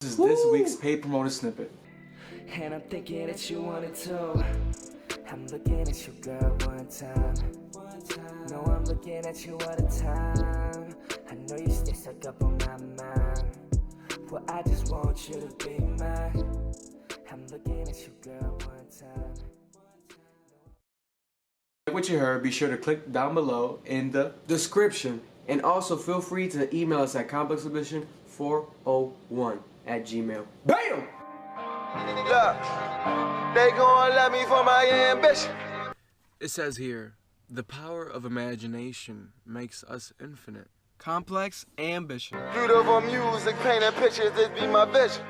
This is this week's paid promoted snippet. And I'm thinking that you wanted to. I'm looking at you, girl, one time. No, I'm looking at you all the time. I know you stay stuck up on my mind. Well, I just want you to be mine. I'm looking at you, girl, one time. Like what you heard, be sure to click down below in the description. And also feel free to email us at complexambition401@gmail. BAM! Look, they gon' love me for my ambition. It says here, the power of imagination makes us infinite. Complex ambition. Beautiful music, painting pictures, this be my vision.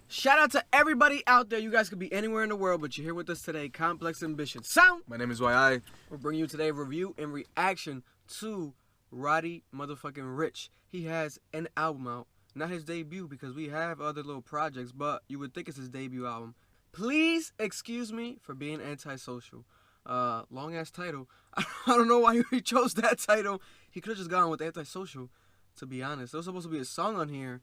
Shout out to everybody out there. You guys could be anywhere in the world, but you're here with us today. Complex Ambition. Sound! My name is YI. We're bringing you today a review and reaction to Roddy motherfucking Ricch. He has an album out. Not his debut because we have other little projects, but you would think it's his debut album. Please excuse me for being antisocial. Long ass title. I don't know why he chose that title. He could have just gone with Antisocial, to be honest. There was supposed to be a song on here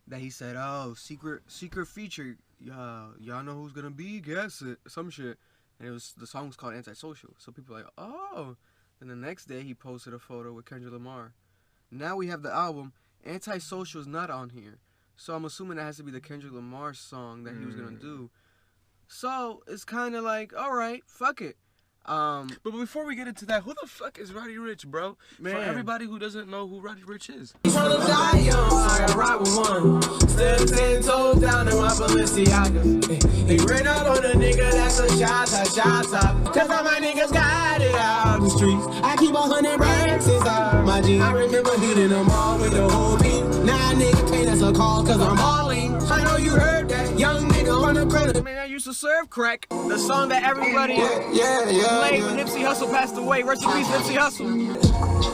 that he said, oh, secret feature. Y'all know who's gonna be? Guess it. Some shit. And the song was called Antisocial. So people were like, oh. And the next day he posted a photo with Kendrick Lamar. Now we have the album. Antisocial is not on here. So I'm assuming that has to be the Kendrick Lamar song that he was gonna do. So it's kind of like, all right, fuck it. But before we get into that, who the fuck is Roddy Ricch, bro? Man. For everybody who doesn't know who Roddy Ricch is. Tryna die young, I gotta ride with one. Still 10 toes down in my Balenciagas. He ran out on a nigga, that's a shot top. Cause all my niggas got it out the streets. I keep 100 racks inside my jeans. I remember hitting them all with the whole team. Now a nigga can't answer call cause I'm balling. I know you heard that, young nigga on the corner. Man, I used to serve crack. The song that everybody Yeah. played when Nipsey Hussle passed away. Rest in peace, Nipsey Hussle.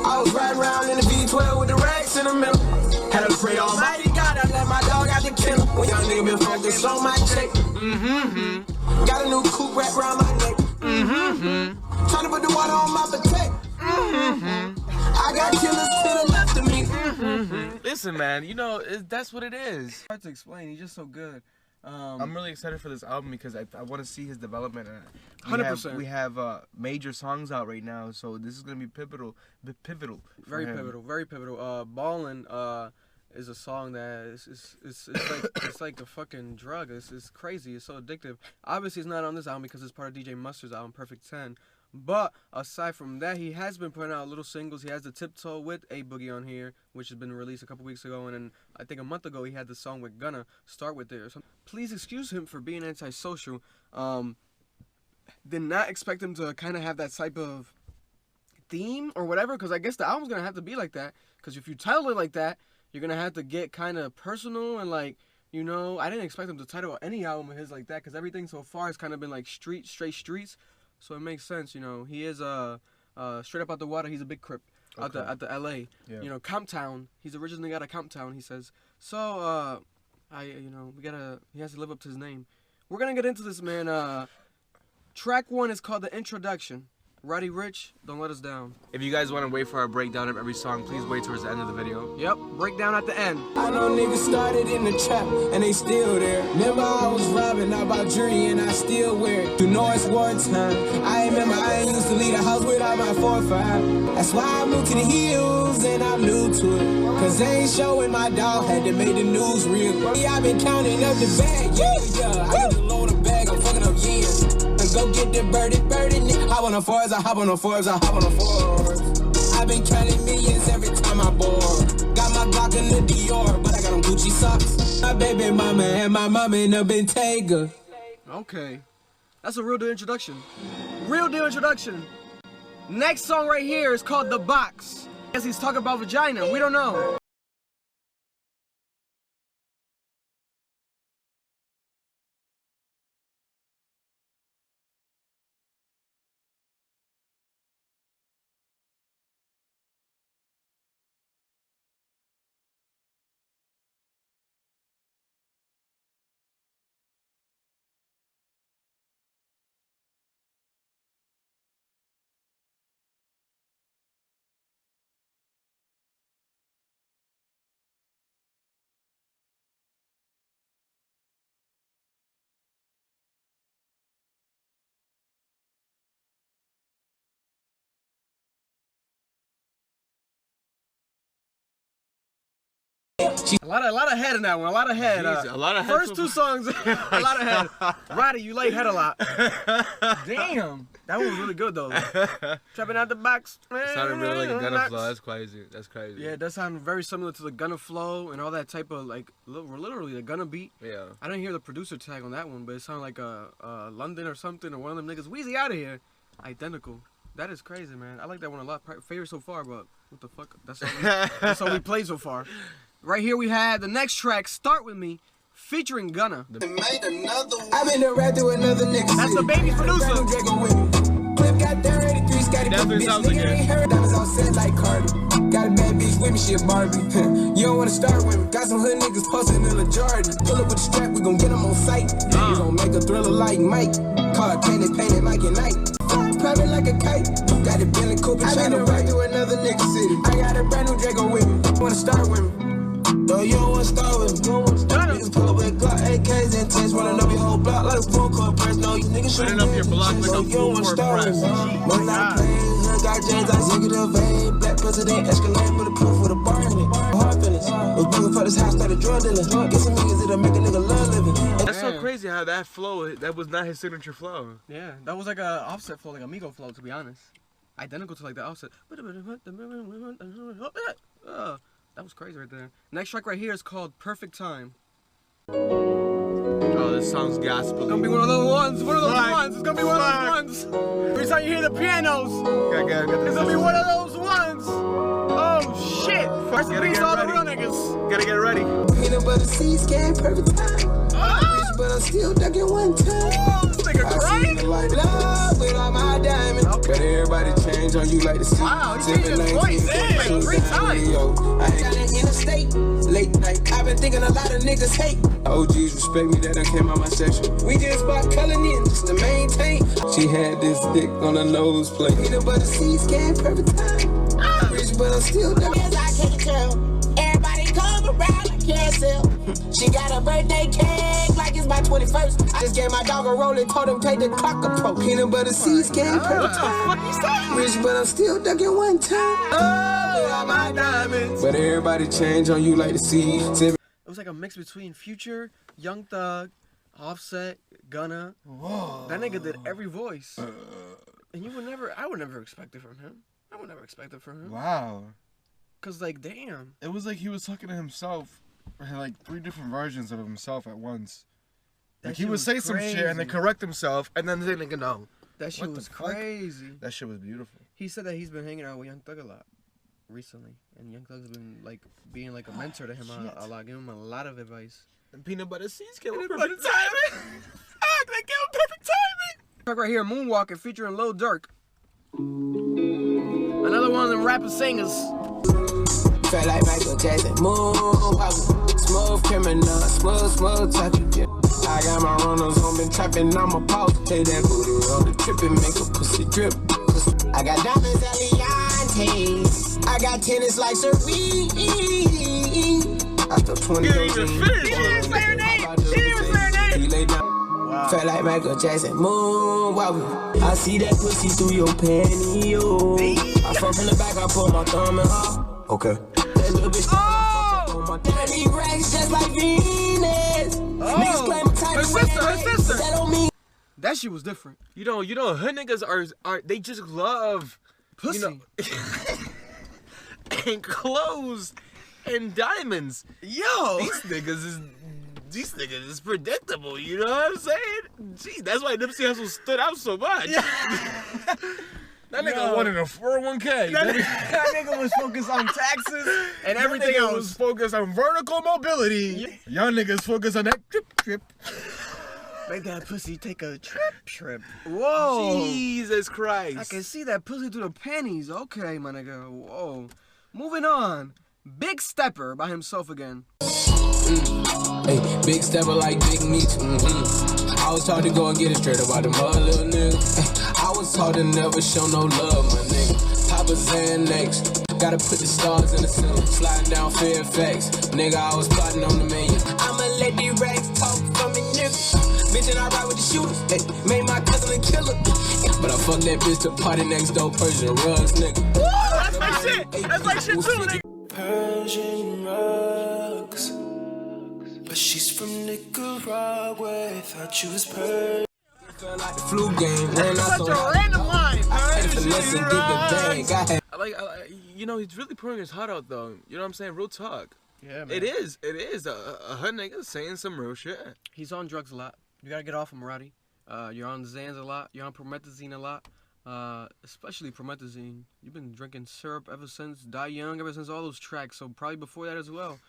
I was riding around in the V12 with the racks in the middle. Had a pray almighty God, I let my dog out the kennel. When young nigga been focused on my check. Got a new coupe wrapped around my neck. Tryna put the water on my potato. I got killers to the left of me. Listen, man, you know, that's what it is. Hard to explain, he's just so good. I'm really excited for this album because I want to see his development. 100%. We have major songs out right now, so this is gonna be pivotal. Very pivotal. Ballin' is a song that it's like a fucking drug. It's crazy. It's so addictive. Obviously, it's not on this album because it's part of DJ Mustard's album, Perfect 10. But aside from that, he has been putting out little singles. He has the Tiptoe with a Boogie on here, which has been released a couple weeks ago. And then I think a month ago, he had the song with Gunna, Start With There. So please excuse him for being antisocial. Did not expect him to kind of have that type of theme or whatever, because I guess the album's going to have to be like that. Because if you title it like that, you're going to have to get kind of personal and like, you know, I didn't expect him to title any album of his like that because everything so far has kind of been like straight streets. So it makes sense, you know. He is straight up out the water. He's a big crip out the LA. Yeah. You know, Comptown. He's originally out of Comptown, he says. So he has to live up to his name. We're gonna get into this, man. Track 1 is called The Introduction. Roddy Ricch, Don't Let Us Down. If you guys want to wait for our breakdown of every song, please wait towards the end of the video. Yep, breakdown at the end. I know niggas started in the trap and they still there. Remember I was robbing, I bought jewelry and I still wear it. You know it's wartime. I remember I ain't used to leave the house without my 4-5. That's why I moved to the hills and I'm new to it. Cause they ain't showing my dog had to make the news real. Yeah, I been counting up the bag, yeah. I got to load the bag, I'm fucking up years. Go get the birdie, hop on the fours, I hop on the fours. I've been counting millions every time I board. Got my Glock in the Dior, but I got them Gucci socks. My baby mama and my mama in a Bentayga. Okay, that's a real deal introduction. Next song right here is called The Box. Guess he's talking about vagina, we don't know. A lot of head in that one. A lot of head. Jeez, a lot of head. First two songs, a lot of head. Roddy, you like head a lot. Damn. That one was really good though. Trapping out the box. It sounded really like a Gunna flow. That's crazy. That's crazy. Yeah, that sounded very similar to the Gunna flow and all that type of like, literally the Gunna beat. Yeah. I didn't hear the producer tag on that one, but it sounded like London or something, or one of them niggas. Weezy out of here. Identical. That is crazy, man. I like that one a lot. Favorite so far, but what the fuck? That's all we played so far. Right here we had the next track, Start With Me, featuring Gunna. I've been the rap to another nigga. That's the baby's producer. Clip got 33, Scotty Definitely sounds like it. Diamonds on set like Cardi. Got a bad bitch with me, shit Barbie. You don't wanna start with me. Got some hood niggas posting in the Jordan. Pull up with the strap, we gon' get them on sight. We gon' make a thriller like Mike. Car candy painted Mike and Night. Private like a kite. Got a Bentley coupe and tryna ride to another nigga city. I got a brand new Draco with me. Wanna start with me? No, you don't wanna start with me. Niggas pull up with Glock, AKs and 10s. Running up your whole block like a full court press. No, you niggas shooting up your block like a full court press. When I play, hood got James, I take it up vein. Black president, Escalade with a proof with a bar in it. Hard feelings. Was bugging for this house, started drug dealing. Get some niggas that'll make a nigga love living. That's so crazy how that flow, that was not his signature flow. Yeah, that was like a Offset flow, like Amigo flow, to be honest. Identical to like the Offset. That was crazy right there. Next track right here is called Perfect Time. Oh, this sounds gospel. It's gonna be one of those ones. One of those ones. It's gonna be one of those ones. Every time you hear the pianos, it's gonna be one of those ones. Oh shit! First Gotta piece get all the ready. real niggas. Gotta get ready. Peanut butter seeds can perfect time. Rich, but I'm still ducking one time. This nigga I see crying. the light love with all my diamonds. But everybody change on you like the sea. Wow, he changed his voice. Damn, 3 times. I ain't got an interstate. Late night, I've been thinking a lot of niggas hate. OGs respect me, that done came out my section. We just bought coloring in just to maintain. She had this dick on her nose plate. Peanut butter seeds can perfect time. Rich, but I'm still ducking. As I can't tell, everybody come around like carousel. She got a birthday cake like it's my 21st. I just gave my dog a roll and told him take the clock approach. Peanut butter seeds can perfect What the fuck you saying? Rich, but I'm still ducking one time. Oh, my diamonds. But everybody change on you like the sea. It was like a mix between Future, Young Thug, Offset, Gunna. Whoa. That nigga did every voice. And I would never expect it from him. I would never expect it from him. Wow. Cause like, damn. It was like he was talking to himself, or had like 3 different versions of himself at once. Like he would say some shit and then correct himself, and then the nigga no. That shit was crazy. That shit was beautiful. He said that he's been hanging out with Young Thug a lot recently, and Young Thug's been like being like a mentor to him a lot, giving him a lot of advice. And peanut butter seeds kill him Perfect perfect timing. They give him perfect timing. Track right here, Moonwalking featuring Lil Durk. Another one of them rapper singers. Felt like Michael Jackson, moonwalking, smooth criminal, smooth talking. Yeah. I got my runners on, been trapping on my pause. Take that booty on the trip and make a pussy drip. I got diamonds, Eliantes. I got tennis like Serene. I throw 20 He didn't even say her name. He lay down. Wow. Felt like Michael Jackson, moonwalking. I see that pussy through your pantyhose. I fuck from the back, I pull my thumb in her. Okay. That little bitch on my 30 racks just like Venus. Niggas claim a type her sister. That don't mean that shit was different. You know, hood niggas are they just love Pussy. You know, and clothes and diamonds. Yo, These niggas is predictable, you know what I'm saying? Gee, that's why Nipsey Hussle stood out so much. That nigga wanted a 401k. That nigga was focused on taxes and everything That nigga else. was focused on vertical mobility. Y'all niggas focused on that trip. Make that pussy take a trip. Whoa. Jesus Christ. I can see that pussy through the panties. Okay, my nigga. Whoa. Moving on. Big Stepper by himself again. Hey, big stepper like Big Meat. I was taught to go and get it straight up out the mud, little nigga. I was taught to never show no love, my nigga. Papa Xanax. Gotta put the stars in the ceiling. Sliding down Fairfax. Nigga, I was plotting on the million. I'ma let these racks talk for me, nigga. Bitch, and I ride with the shooters. Hey, made my cousin a killer. But I fucked that bitch to party next door, Persian rugs, nigga. That's my shit. That's my shit too, nigga. Persian rugs. But she's from Nicaragua, thought you was perfect. Felt like the flu game. Ran out Such a random line, I had man. to finesse and get the bag. I had You know, he's really pouring his heart out, though. You know what I'm saying? Real talk. Yeah, man. It is a hood nigga saying some real shit. He's on drugs a lot. You gotta get off him, Roddy. You're on Xans a lot. You're on promethazine a lot. Especially promethazine. You've been drinking syrup ever since Die Young, ever since all those tracks. So probably before that as well.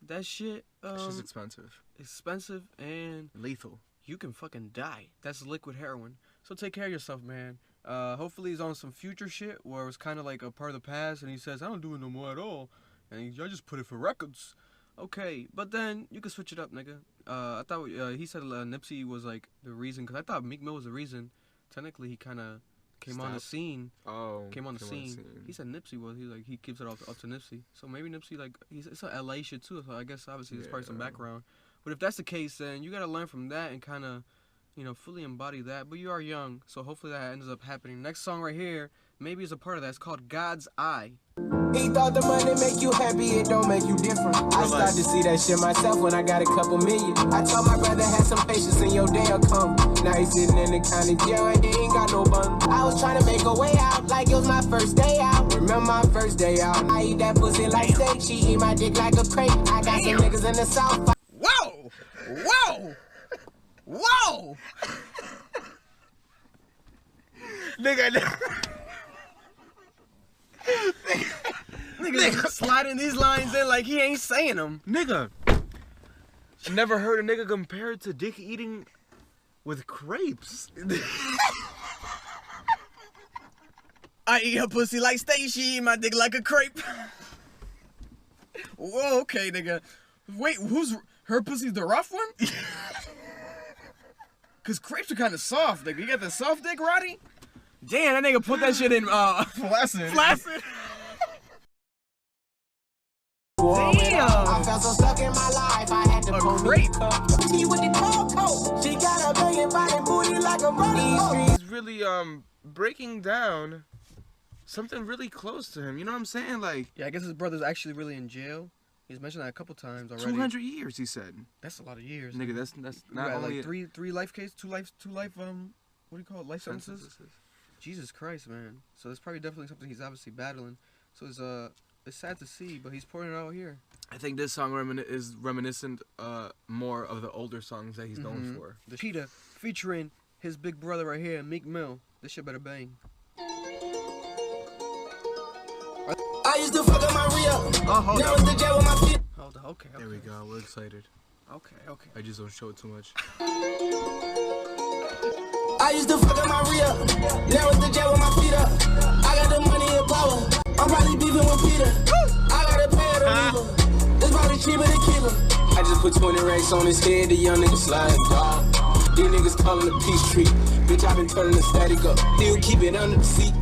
That shit. It's just expensive. Expensive and Lethal. you can fucking die. That's liquid heroin. So take care of yourself, man. Hopefully he's on some future shit where it's kind of like a part of the past and he says, I don't do it no more at all. And I just put it for records. Okay, but then you can switch it up, nigga. I thought he said Nipsey was like the reason, because I thought Meek Mill was the reason. Technically, he kind of came on the scene. Oh, came on the scene. He said Nipsey was. He like he keeps it up to Nipsey. So maybe Nipsey like it's a LA shit too. So I guess obviously there's probably some background. But if that's the case, then you gotta learn from that and kind of, you know, fully embody that. But you are young, so hopefully that ends up happening. Next song right here, maybe is a part of that. It's called God's Eye. He thought the money make you happy, it don't make you different. I started to see that shit myself when I got a couple million. I told my brother had some patience and your day'll come. Now he's sitting in the county jail and he ain't got no bun. I was trying to make a way out like it was my first day out. Remember my first day out? I eat that pussy like steak, she eat my dick like a crepe. I got some niggas in the south. Whoa! Whoa! Whoa! Nigga. Nigga sliding these lines in like he ain't saying them. Nigga. Never heard a nigga compared to dick eating with crepes. I eat her pussy like steak, she eat my dick like a crepe. Whoa, okay, nigga. Wait, who's her pussy's the rough one? Cause crepes are kind of soft, nigga. You got the soft dick, Roddy? Damn, that nigga put that shit in Flaccid. flaccid. Damn! I felt so stuck in my life, I had to pull crepe. She with the cold. She got a banging body booty like a roller. He's really breaking down something really close to him. You know what I'm saying? Like, Yeah, I guess his brother's actually really in jail. He's mentioned that a couple times already. 200 years, he said. That's a lot of years. Nigga, that's We not got only like two life what do you call it? Life sentences? Jesus Christ, man. So it's probably definitely something he's obviously battling. So it's sad to see, but he's pouring it out here. I think this song is reminiscent more of the older songs that he's known for. The Cheetah featuring his big brother right here, Meek Mill. This shit better bang. I used to fuck up my Rio. Oh, hold Now on. it's the jail with my feet. Hold on. Okay. There we go. We're excited. Okay. I just don't show it too much. I used to fuck up my Rio. Now it's the jail with my feet up. I got the money and power. I'm probably beefing with Peter. I gotta pay her to leave him. It's probably cheaper to keep him. I just put 20 racks on his head. The young nigga sliding dog. These niggas calling the peace tree. Bitch, I been turning the static up. He'll keep it under the seat.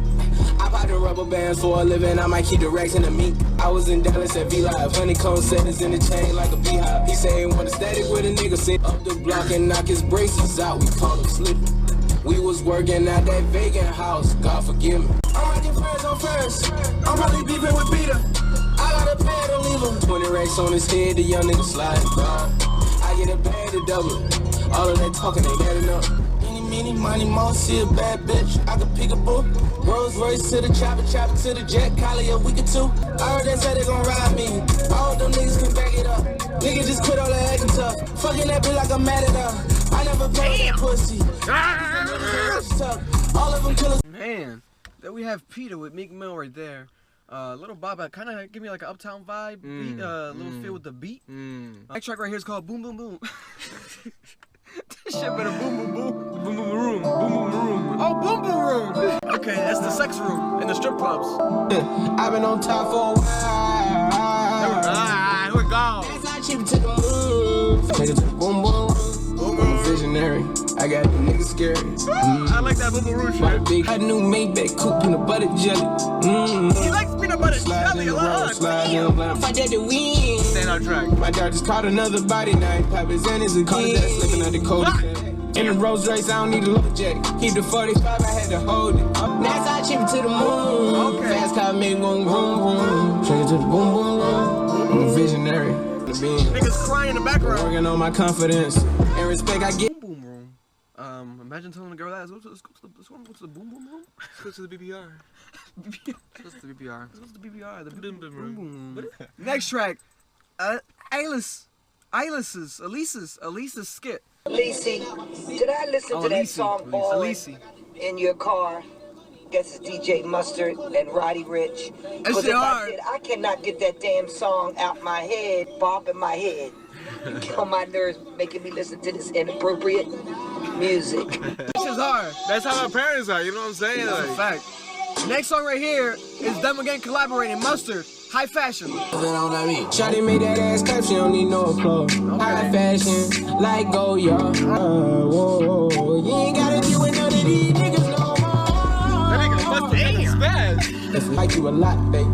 I buy the rubber bands for a living. I might keep the racks in the meat. I was in Dallas at V-Live. Honeycomb settings in the chain like a beehive. He say he want a static with a nigga. Sit up the block and knock his braces out. We call him slipping. We was working at that vacant house. God forgive me. I'm rocking friends on first. I'm probably beefing with Peter. I got a pay to leave him. 20 racks on his head. The young nigga sliding dog. I get a bag to double. All of that talking ain't adding up. Meeny, money, mo, see a bad bitch. I could pick a book. Rolls Royce to the chopper to the jet. Collie a week or two. I heard they said they gon' ride me. All them niggas can back it up. Nigga just quit all that acting tough. Fucking that bitch like I'm mad at her. I never played that pussy. All of them killers. Man, then we have Peter with Meek Mill right there. Little Baba, kind of give me like an Uptown vibe. Beat, little feel with the beat. Next track right here is called Boom Boom Boom. This shit better boom boom boom. Boom boom room. Boom boom room. Oh, boom boom room. Okay, that's the sex room in the strip clubs. I've been on top for a while. Here we go. As I chip to the moon. Take it to the boom boom room. I'm a visionary. I got the niggas scared. I like that boom boom room shit. Big, I knew Maybach coupe peanut butter jelly. He likes peanut butter jelly a lot. Damn. Fight that to win. Stand on track. My dad just caught another body now. He pop his Xanax again. That slipping out the cold. In the Rolls Royce, I don't need a look jacket. Keep the 45, I had to hold it. Now I chip to the moon. Okay. Fast car make gon' vroom vroom. Take it to the boom boom room. I'm a visionary. being. Niggas crying in the background. Working on my confidence and respect I get. Boom boom room. Imagine telling a girl that. Let's go to the boom boom room. Let's go to the BBR. Let's go to the BBR. Let's go to the BBR. The Boom boom room. Next track. Alice's skit. Lacey, did I listen to that song Ballin' in your car? Guess it's DJ Mustard and Roddy Ricch. Because if I did, I cannot get that damn song out my head, bopping my head. Kill my nerves, making me listen to this inappropriate music. This is hard. That's how our parents are, you know what I'm saying? That's a fact. Next song right here is them again collaborating. Mustard, High Fashion. Shawty made that ass clap, she don't need no clothes. High fashion, like go, y'all. Whoa, you ain't gotta be with none of these niggas no more. That nigga Mustard is fast. If I like you a lot, babe,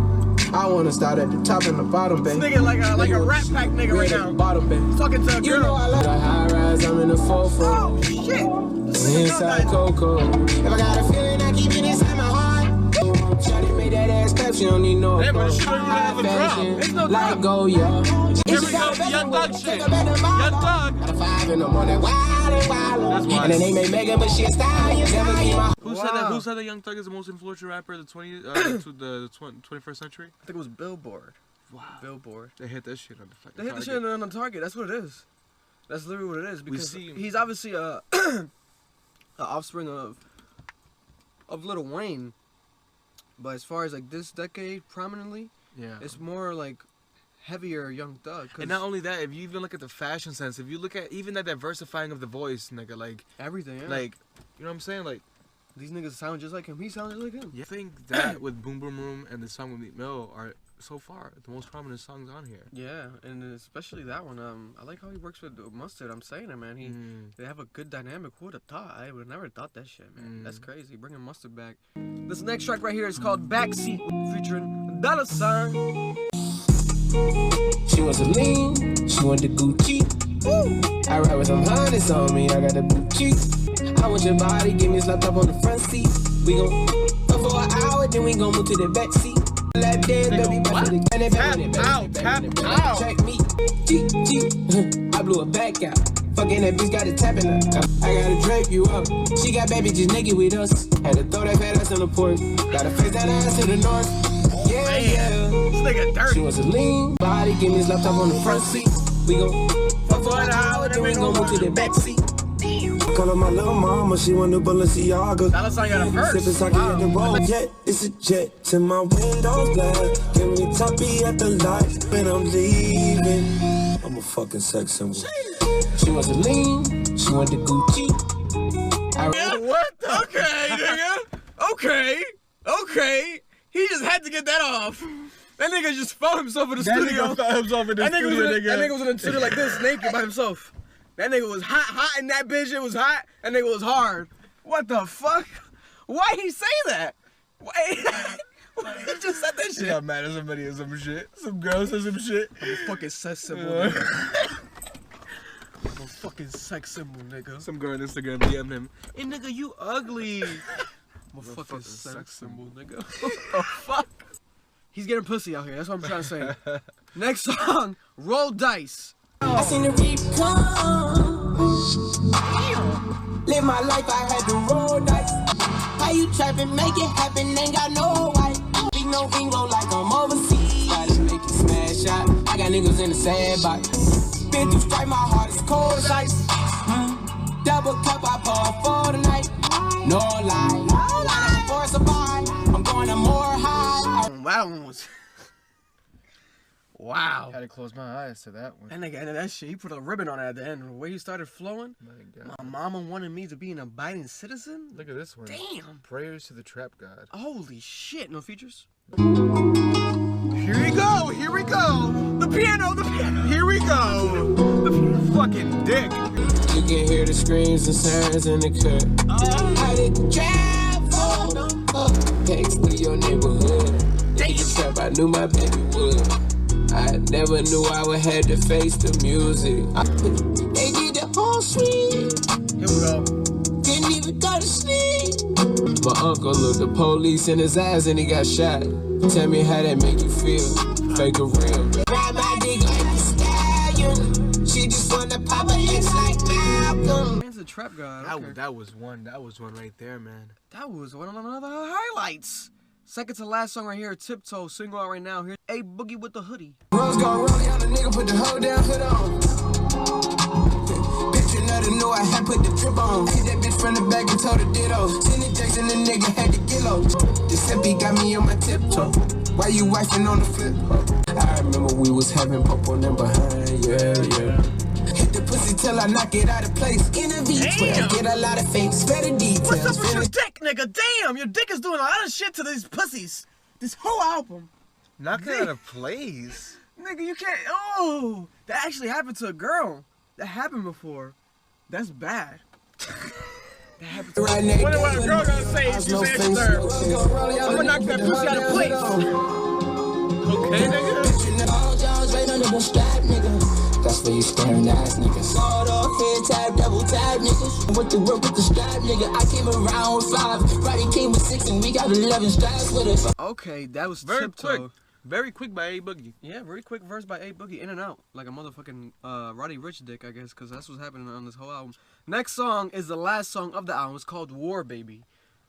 I wanna start at the top and the bottom, babe. This nigga like a Rat Pack nigga right now. Bottom, babe. He's talking to a girl. You know I like the high rise, I'm in the 4-4. Oh, shit. Inside Coco. If I got a feeling, I keep it inside my heart. Shawty made that ass clap, she don't need no clothes. High fashion, like go, y'all. Here we go, the Young Thug shit. Young Thug. At 5 in the morning, wild. And then they may Megan, but she a stallion. Who said that Young Thug is the most influential rapper of the 21st century? I think it was Billboard. Wow. Billboard. They hit that shit on the fucking They hit the shit on the target. That's what it is. That's literally what it is. Because he's obviously a offspring of Lil Wayne. But as far as like this decade prominently, it's more like heavier Young Thug. And not only that, if you even look at the fashion sense, if you look at even that diversifying of the voice, nigga, like everything, like, you know what I'm saying, like these niggas sound just like him. He sounds just like him. I think that with Boom Boom Room and the song with Meek Mill are so far the most prominent songs on here. Yeah, and especially that one. I like how he works with Mustard. I'm saying it, man. They have a good dynamic. Who would have thought? I would have never thought that shit, man. That's crazy. Bringing Mustard back. This next track right here is called Backseat, featuring Dollar Sign. She wants a lean, she want the Gucci. I ride with some hundreds on me, I got the Gucci. I want your body, give me a slap top on the front seat. We gon' go for an hour, then we gon' move to the back seat. Lap dance, baby, Tap out. Check me, I blew it back out. Fucking that bitch got it tapping up. I gotta drape you up. She got baby just naked with us. Had to throw that fat ass on the porch. Gotta face that ass to the north. Yeah, This nigga dirty. She wants a lean body, give me a laptop on the front seat. We gon' fuck for an hour, then we gon' move to the back seat. Call her my little mama, she want the Balenciaga. Dollar Sign got a verse. Sippin' sake at the road, jet, it's a jet to my windows glass. Give me toppy at the lights when I'm leaving. I'm a fucking sex symbol. She wants a lean, she want the Gucci. What? Okay, nigga. Okay. He just had to get that off. That nigga just found himself in the studio. That nigga was in the studio like this, naked by himself. That nigga was hot in that bitch. It was hot. That nigga was hard. What the fuck? Why he say that? Why he just said that shit? She got mad at somebody or some shit. Some girl said some shit. I'm a fucking sex symbol, nigga. I'm a fucking sex symbol, nigga. Some girl on Instagram DM'd him. Hey, nigga, you ugly. I'm a fucking sex symbol, nigga. What the fuck? He's getting pussy out here. That's what I'm trying to say. Next song, Roll Dice. I seen the reap come. Live my life, I had to roll dice. How you trappin', make it happen, ain't got no white. Big no bingo like I'm overseas. Gotta make it smash out. I got niggas in the sandbox. Been through strike, my heart is cold as ice. Double cup, I pour for the night. No lie, I never force a buy. I'm going to more high. That one was... Wow. Had to close my eyes to that one. That nigga ended that shit. He put a ribbon on it at the end. The way he started flowing. My mama wanted me to be an abiding citizen. Look at this one. Damn. Prayers to the trap god. Holy shit. No features. Here we go. The piano. Here we go. The fucking dick. You can hear the screams and sirens in the cut. I did travel. Takes to your neighborhood. Trap, I knew my baby would. I never knew I would have to face the music. They did the whole suite. Here we go. Didn't even go to sleep. My uncle looked the police in his eyes and he got shot. Tell me how that make you feel. Fake or real. Ride my dick like the sky. wanna pop a X like Malcolm. Man's a trap guy. Okay. That was one right there, man. That was one of the highlights. Second to last song right here, Tiptoe, single out right now. Here's A Boogie with the Hoodie. Rose gon' roll on the nigga, put the whole damn hood on. Bitch, you never knew I had put the trip on. Hit that bitch from the back and told her ditto. Send Jackson, the nigga had the kilo. Giuseppe got me on my tiptoe. Why you wifing on the flip? I remember we was having pop on them behind, yeah. Hit the pussy till I knock it out of place. In a V12, get a lot of fakes, better details. What's up with your dick, nigga? Damn, your dick is doing a lot of shit to these pussies. This whole album. Knock it out of place. Nigga, you can't. Oh, that actually happened to a girl. That happened before. That's bad. That happened to right now. What a girl gonna say if you say it's her? I'm gonna knock that pussy out of place. Okay, nigga. All Jones right under the strap, nigga. That's for you staring ass niggas. Sawed off, head tap, double tap, niggas. Went to work with the strap, nigga. I came around with 5. Roddy came with 6, and we got 11 straps with us. Okay, that was Very Tiptoe. quick. Very quick by A Boogie. Yeah, very quick verse by A Boogie, in and out. Like a motherfucking Roddy Ricch dick, I guess, because that's what's happening on this whole album. Next song is the last song of the album. It's called War Baby.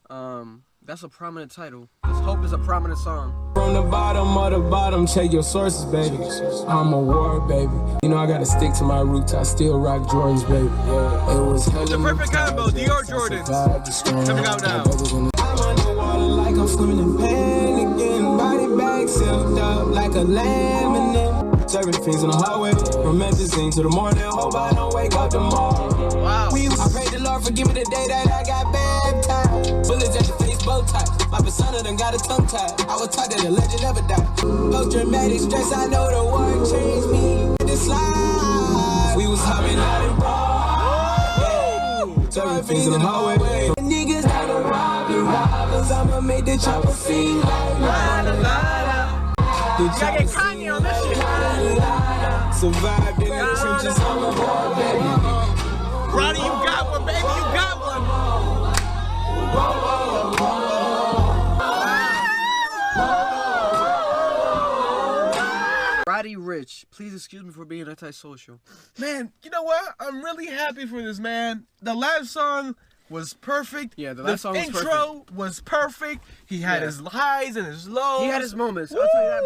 That's a prominent title. Let's hope it's a prominent song. From the bottom of the bottom, check your sources, baby. I'm a war, baby. You know I gotta stick to my roots. I still rock Jordans, baby. Yeah, it was hella. It's a perfect combo. Dior Jordans. Coming out now. I'm underwater like I'm swimming in pan again. Body bag sealed up like a laminate. Serving things in the hallway. From Memphis to the morning. Hope I don't wake up tomorrow. Wow. I pray the Lord forgive me the day that I got baptized. Bullets at the face, bow ties. My persona done got a tongue tied. I was taught that a legend never died. Post dramatic stress, I know the war changed me. This slide. We was hopping out in broad. Serving things in the hallway. Niggas that are robbers. I'ma make the chopper sing like la. You gotta get Kanye on this shit. Survived in the trenches, I'm a war, baby. Roddy, you got one, baby. You got one. Roddy Ricch, please excuse me for being antisocial. Man, you know what? I'm really happy for this man. The last song was perfect. Yeah, the last song was perfect. The intro was perfect. He had his highs and his lows. He had his moments. I'll tell you that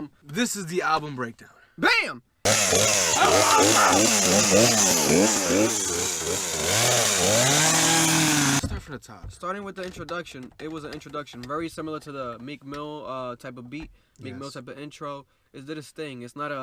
much. This is the album breakdown. Bam! Start from the top. Starting with the introduction, it was an introduction very similar to the Meek Mill type of beat, Meek Mill type of intro. It did its thing. It's not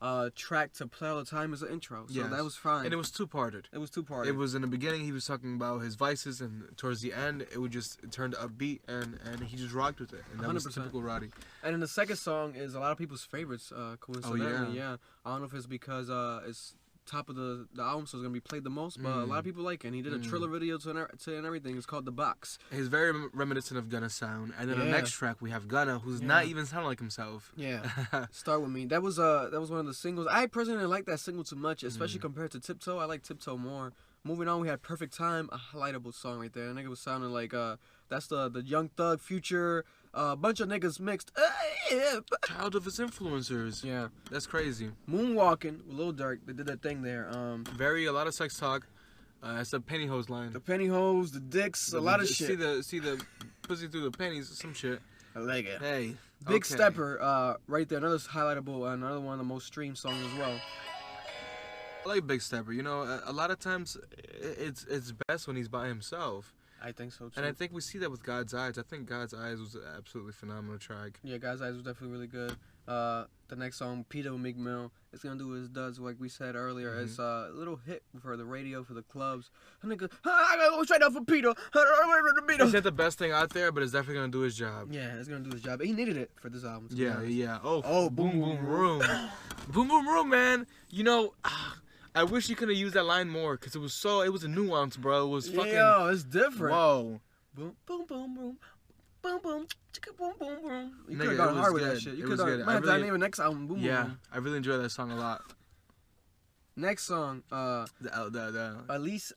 a track to play all the time. It's an intro, so that was fine. And it was two-parted. It was two-parted. It was in the beginning he was talking about his vices, and towards the end it would just turn to upbeat, and he just rocked with it. And that 100%. Was typical Roddy. And then the second song is a lot of people's favorites. Coincidentally, yeah. I don't know if it's because it's top of the album, so it's gonna be played the most, but a lot of people like it. And he did a Triller video to and everything. It's called The Box. He's very reminiscent of Gunna's sound. And then the next track we have Gunna, who's not even sounding like himself. Yeah. Start With Me. That was one of the singles. I personally didn't like that single too much, especially compared to Tiptoe. I like Tiptoe more. Moving on, we had Perfect Time, a highlightable song right there. That nigga was sounding like that's the Young Thug, Future, bunch of niggas mixed. Child of his influencers. Yeah, that's crazy. Moonwalking with Lil Durk, they did that thing there. A lot of sex talk. It's the pantyhose line. The pantyhose, the dicks, a lot of shit. See the pussy through the panties, some shit. I like it. Hey, Big Stepper, right there. Another highlightable, another one of the most streamed songs as well. I like Big Stepper. You know, a lot of times it's best when he's by himself. I think so too. And I think we see that with God's Eyes. I think God's Eyes was an absolutely phenomenal track. Yeah, God's Eyes was definitely really good. The next song, Peter with Meek Mill, it's gonna do what it does, like we said earlier. It's a little hit for the radio, for the clubs. And nigga, I gotta go straight up for Peter. It's not the best thing out there, but it's definitely gonna do his job. Yeah, it's gonna do his job. He needed it for this album. Yeah. Oh, Boom Boom Room. Boom Boom Room, man. You know, I wish he could have used that line more, because it was a nuance, bro. It was fucking... Yo, it's different. Whoa. Boom, boom, boom, boom. Boom, boom, chicka, boom, boom, boom. You Nigga, could have gone hard with that shit. You could have done... Might have done even next album, Boom, yeah, Boom. I really enjoy that song a lot. Next song, Lacey's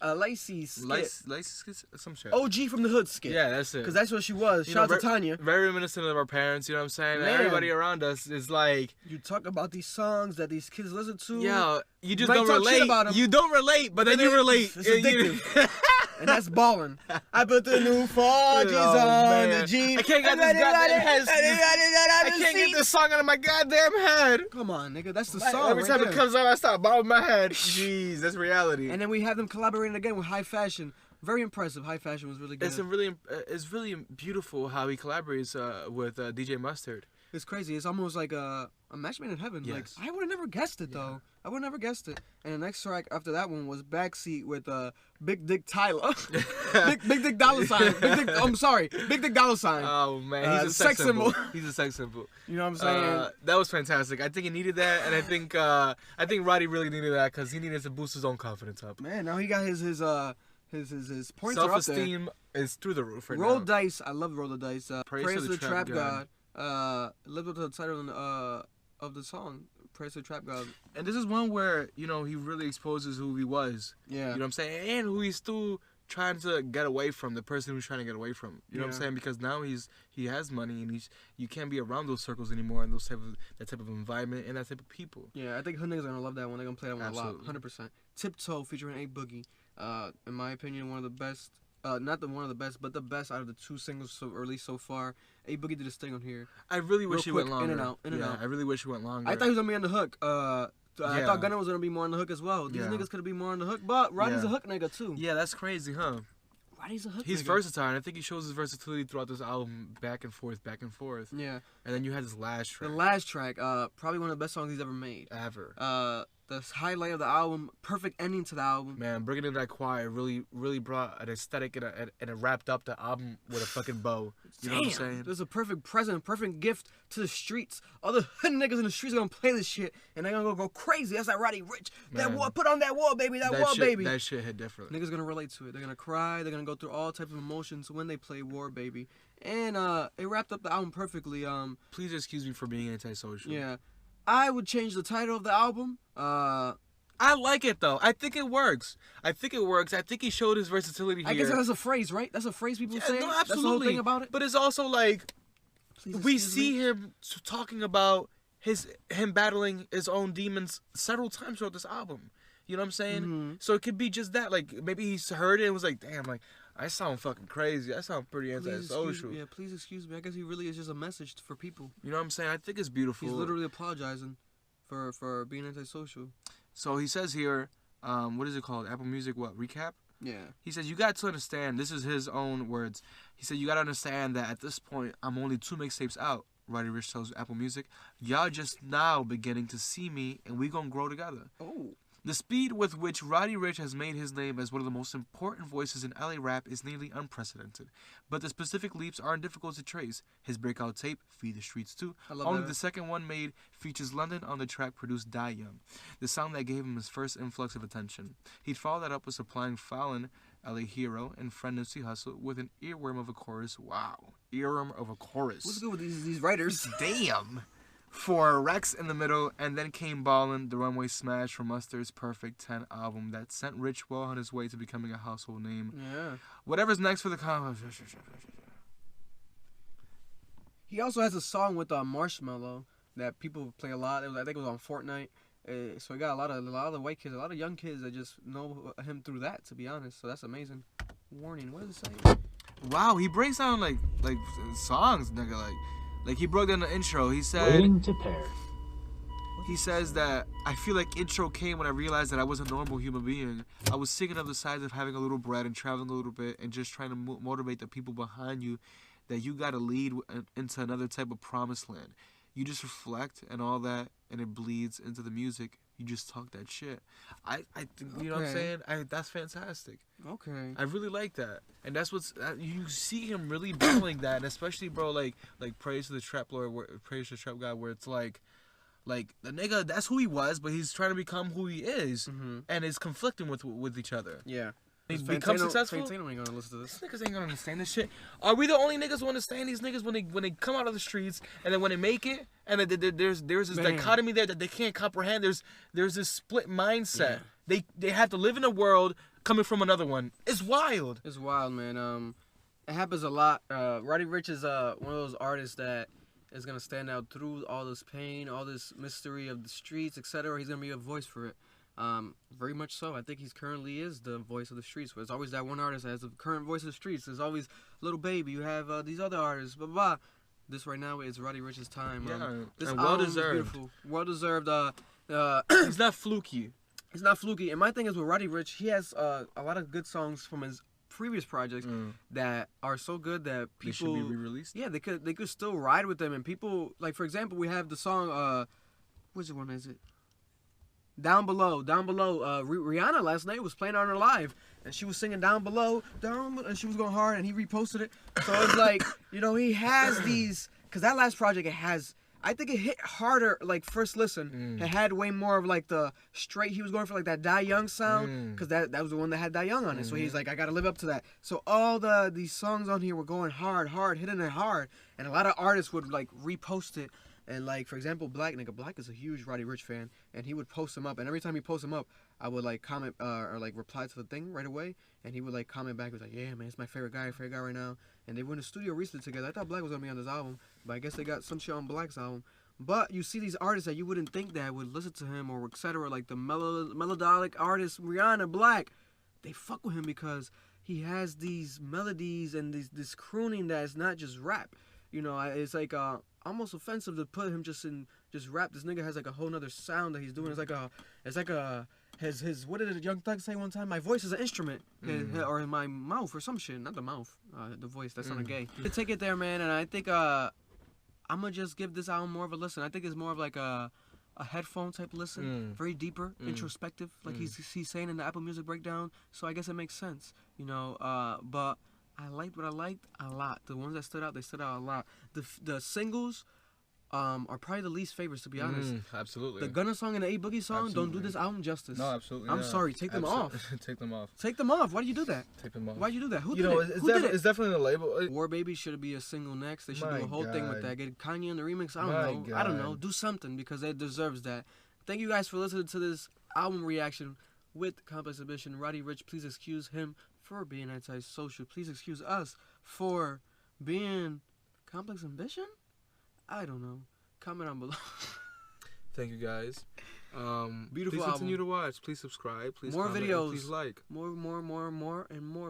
Lacey's some shit. OG from the Hood skit. Yeah, that's it. Because that's what she was. Shout out to Tanya. Very reminiscent of our parents, you know what I'm saying? Man. Everybody around us is like... You talk about these songs that these kids listen to. Yeah, you just might don't talk relate. shit about 'em. You don't relate, but then you relate. It's addictive. And that's ballin'. I put the new 4Gs on the jeans. I can't get this goddamn head. I can't get this song out of my goddamn head. Come on, nigga. That's the song. Every time it comes out, I start bobbing my head. Jeez, that's reality. And then we have them collaborating again with High Fashion. Very impressive. High Fashion was really good. It's really beautiful how he collaborates with DJ Mustard. It's crazy. It's almost like a match made in heaven. Yes. Like I would have never guessed it though. I would have never guessed it. And the next track after that one was Backseat with Big Dick Tyler. Big Dick Dollar Sign. Big Dick Dollar Sign. Oh man, he's a sex symbol. He's a sex symbol. You know what I'm saying? That was fantastic. I think he needed that, and I think Roddy really needed that because he needed to boost his own confidence up. Man, now he got his points Self-esteem is through the roof right now. Roll Dice. I love Roll the Dice. Praise to the Trap God. Lived up to the title of the song. Praise to the Trap God. And this is one where, you know, he really exposes who he was. Yeah. You know what I'm saying? And who he's still trying to get away from, the person who's trying to get away from. You know what I'm saying? Because now he has money and you can't be around those circles anymore and that type of environment and that type of people. Yeah, I think hood niggas are gonna love that one. They're gonna play that one Absolutely. a lot. 100%. Tiptoe featuring A Boogie. In my opinion, one of the best. Not one of the best, but the best out of the two singles released so far. A Boogie did his thing on here. I really wish he went longer. In and out. I really wish he went longer. I thought he was gonna be on the hook. I thought Gunna was gonna be more on the hook as well. These niggas could be more on the hook, but Roddy's a hook nigga too. Yeah, that's crazy, huh? Roddy's a hook. He's nigga. versatile, and I think he shows his versatility throughout this album, back and forth. Yeah. And then you had this last track. The last track, probably one of the best songs he's ever made. The highlight of the album, perfect ending to the album. Man, bringing in that choir really brought an aesthetic and it wrapped up the album with a fucking bow. You know what I'm saying? There's a perfect present, perfect gift to the streets. All the hood niggas in the streets are gonna play this shit, and they're gonna go crazy. That's like Roddy Ricch. That war, put on that war, baby. That war, baby. That shit hit different. Niggas gonna relate to it. They're gonna cry. They're gonna go through all types of emotions when they play War, Baby. And it wrapped up the album perfectly. Please excuse me for being antisocial. Yeah, I would change the title of the album. I like it though. I think it works. I think he showed his versatility here. I guess that's a phrase, right? That's a phrase people say. No, absolutely. That's the whole thing about it. But it's also like we see him talking about him battling his own demons several times throughout this album. You know what I'm saying? Mm-hmm. So it could be just that. Like maybe he's heard it and was like, "Damn, like I sound fucking crazy. I sound pretty antisocial." Please excuse me. I guess he really is just a message for people. You know what I'm saying? I think it's beautiful. He's literally apologizing for being antisocial. So he says here, what is it called? Apple Music, what? Recap? Yeah. He says, you got to understand, this is his own words. He said, you got to understand that at this point, I'm only 2 mixtapes out. Roddy Ricch tells Apple Music. Y'all just now beginning to see me, and we gonna grow together. Oh. The speed with which Roddy Ricch has made his name as one of the most important voices in LA rap is nearly unprecedented. But the specific leaps aren't difficult to trace. His breakout tape, Feed the Streets 2, only the second one made, features London on the track produced Die Young, the sound that gave him his first influx of attention. He'd follow that up with supplying Fallon, LA hero, and friend Nipsey Hussle with an earworm of a chorus. Wow. Earworm of a chorus. What's good with these writers? Damn. For Rex in the middle, and then came Ballin', the runway smash from Mustard's Perfect 10 album that sent Rich well on his way to becoming a household name. Yeah. Whatever's next for the He also has a song with Marshmello that people play a lot. I think it was on Fortnite. So he got a lot of the white kids, a lot of young kids that just know him through that. To be honest, so that's amazing. Warning. What does it say? Wow, he breaks down like songs, nigga. Like he broke down the intro. He said, Waiting to pair. He says that, I feel like intro came when I realized that I was a normal human being. I was thinking of the sides of having a little bread and traveling a little bit and just trying to motivate the people behind you that you got to lead into another type of promised land. You just reflect and all that, and it bleeds into the music. You just talk that shit. I you know what I'm saying? That's fantastic. Okay. I really like that, and that's what's you see him really battling that, and especially bro, like praise to the trap lord, praise to the trap guy, where it's like the nigga, that's who he was, but he's trying to become who he is, and is conflicting with each other. Yeah. They become successful. Fantano ain't gonna listen to this. These niggas ain't gonna understand this shit. Are we the only niggas who understand these niggas when they come out of the streets and then when they make it and then there's this dichotomy there that they can't comprehend. There's this split mindset. Yeah. They have to live in a world coming from another one. It's wild. It's wild, man. It happens a lot. Roddy Ricch is one of those artists that is gonna stand out through all this pain, all this mystery of the streets, etc. He's gonna be a voice for it. Very much so. I think he's currently is the voice of the streets. There's always that one artist that has the current voice of the streets. There's always Little Baby. You have these other artists. Blah, blah. This right now is Roddy Ricch's time. This and well deserved. Well deserved. He's not fluky. He's not fluky. And my thing is with Roddy Ricch, he has a lot of good songs from his previous projects that are so good that people they should be re-released. Yeah, they could still ride with them. And people, like, for example, we have the song which one is it? Down Below. Rihanna last night was playing on her live, and she was singing Down Below, and she was going hard, and he reposted it. So it's like, he has these, because that last project, I think it hit harder, like, first listen. It had way more of, like, the straight, he was going for, like, that Die Young sound, because that was the one that had Die Young on it. So he's like, I got to live up to that. So all these songs on here were going hard, hitting it hard, and a lot of artists would, like, repost it. And, like, for example, Black is a huge Roddy Ricch fan, and he would post him up, and every time he posts him up, I would, like, comment or, like, reply to the thing right away, and he would, like, comment back. He was like, yeah, man, it's my favorite guy right now. And they were in the studio recently together. I thought Black was going to be on this album, but I guess they got some shit on Black's album. But you see these artists that you wouldn't think that would listen to him or etc., like the melodic artists, Rihanna, Black, they fuck with him because he has these melodies and this crooning that is not just rap. It's like almost offensive to put him just rap. This nigga has like a whole nother sound that he's doing. It's like his what did Young Thug say one time? My voice is an instrument, or my mouth or some shit. Not the mouth, the voice. That's not gay. Take it there, man. And I think I'm gonna just give this album more of a listen. I think it's more of like a headphone type listen, very deeper, introspective, like he's saying in the Apple Music breakdown. So I guess it makes sense, but I liked what I liked a lot. The ones that stood out, they stood out a lot. The singles are probably the least favorites, to be honest. Absolutely. The Gunna song and the A Boogie song don't do this album justice. No, absolutely. I'm sorry. Take them off. Take them off. Take them off. Why do you do that? Take them off. Why'd you do that? Who did it? It's definitely the label. War Baby should be a single next. They should do a whole thing with that. Get Kanye in the remix. I don't know. Do something because it deserves that. Thank you guys for listening to this album reaction with Complex Ambition. Roddy Ricch, please excuse him for being antisocial. Please excuse us for being Complex Ambition? I don't know. Comment down below. Thank you guys. Beautiful please continue album. to watch. Please subscribe. Please more comment, videos. Please like. More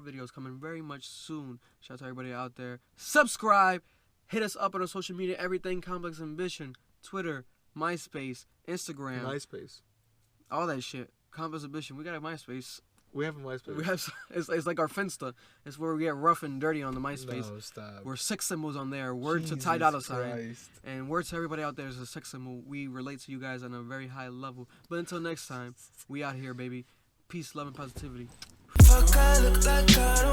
videos coming very much soon. Shout out to everybody out there. Subscribe. Hit us up on our social media. Everything Complex Ambition. Twitter, MySpace, Instagram. MySpace. All that shit. Complex Ambition. We got a MySpace. We have a MySpace. We have. It's like our Finsta. It's where we get rough and dirty on the MySpace. No, stop. We're sex symbols on there. Word to Ty Dolla $ign. And word to everybody out there is a sex symbol. We relate to you guys on a very high level. But until next time, we out here, baby. Peace, love, and positivity. Fuck, I look like I don't